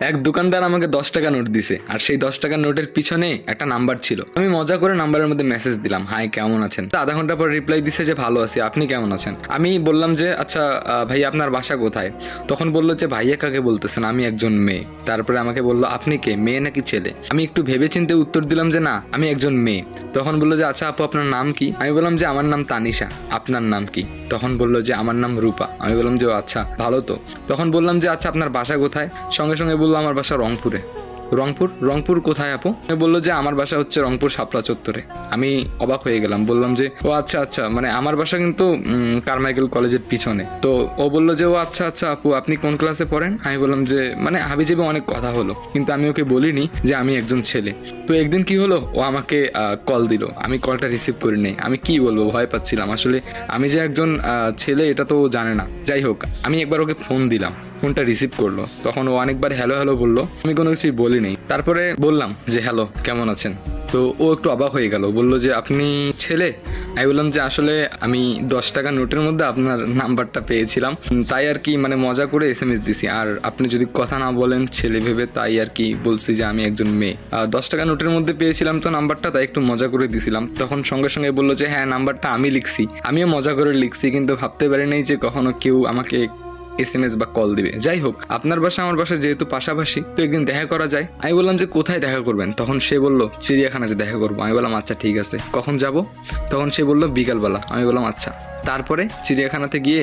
এক দোকানদার আমাকে 10 টাকা নোট দিছে, আর সেই 10 টাকার নোটের পিছনে একটা নাম্বার ছিল। আমি মজা করে নাম্বারের মধ্যে মেসেজ দিলাম, হাই কেমন আছেন। তো আধা ঘন্টা পর রিপ্লাই দিছে যে ভালো আছি, আপনি কেমন আছেন। আমি বললাম যে আচ্ছা ভাই আপনার বাসা কোথায়। তখন বললো যে ভাইয়া কাকে বলতেছেন, আমি একজন মেয়ে। তারপরে আমাকে বললো আপনি কে, মেয়ে নাকি ছেলে। আমি একটু ভেবে চিন্তে উত্তর দিলাম যে না আমি একজন মেয়ে। তখন বললো যে আচ্ছা আপু আপনার নাম কি। আমি বললাম যে আমার নাম তানিশা, আপনার নাম কি। তখন বললো যে আমার নাম রূপা। আমি বললাম যে ও আচ্ছা ভালো তো। তখন বললাম যে আচ্ছা আপনার বাসা কোথায়। সঙ্গে সঙ্গে বললো আমার বাসা রংপুরে। রংপুর কোথায় আপু। বললো যে আমার বাসা হচ্ছে রংপুর শাপলা চত্বরে। আমি অবাক হয়ে গেলাম, বললাম যে ও আচ্ছা আচ্ছা, মানে আমার বাসা কিন্তু কারমাইকেল কলেজের পিছনে। তো ও বললো যে ও আচ্ছা আচ্ছা আপু আপনি কোন ক্লাসে পড়েন। আমি বললাম যে মানে হাবিজাবি অনেক কথা হলো, কিন্তু আমি ওকে বলিনি যে আমি একজন ছেলে। তো একদিন কি হলো, ও আমাকে কল দিল, আমি কলটা রিসিভ করি নাই। আমি কি বলবো, ভয় পাচ্ছিলাম আসলে। আমি যে একজন ছেলে এটা তো ও জানে না। যাই হোক, আমি একবার ওকে ফোন দিলাম, ফোনটা রিসিভ করলো। তখন ও অনেকবার হ্যালো হ্যালো বললো, আমি কোনো কিছুই বলিনি। তারপরে বললাম যে হ্যালো কেমন আছেন। তো ও একটু অবাক হয়ে গেল, বললো যে আপনি ছেলে। আমি বললাম যে আসলে আমি 10 টাকা নোটের মধ্যে আপনার নাম্বারটা পেয়েছিলাম, তাই আর কি মানে মজা করে SMS দিছি। আর আপনি যদি কথা না বলেন ছেলে ভেবে, তাই আর কি বলছি যে আমি একজন মেয়ে। 10 টাকা নোটের মধ্যে পেয়েছিলাম তো নাম্বারটা, তাই একটু মজা করে দিছিলাম। তখন সঙ্গে সঙ্গে বললো যে হ্যাঁ নাম্বারটা আমি লিখছি, আমিও মজা করে লিখছি, কিন্তু ভাবতে পারি নাই যে কখনো কেউ আমাকে SMS বা কল দিবে। যাই হোক, আপনার বাসা আমার বাসা যেহেতু পাশাপাশি, তো একদিন দেখা করা যায়। আমি বললাম যে কোথায় দেখা করবেন। তখন সে বলল চিড়িয়াখানাতে দেখা করবো। আমি বললাম আচ্ছা ঠিক আছে, কখন যাব। তখন সে বলল বিকালবেলা। আমি বললাম আচ্ছা। তারপরে চিড়িয়াখানাতে গিয়ে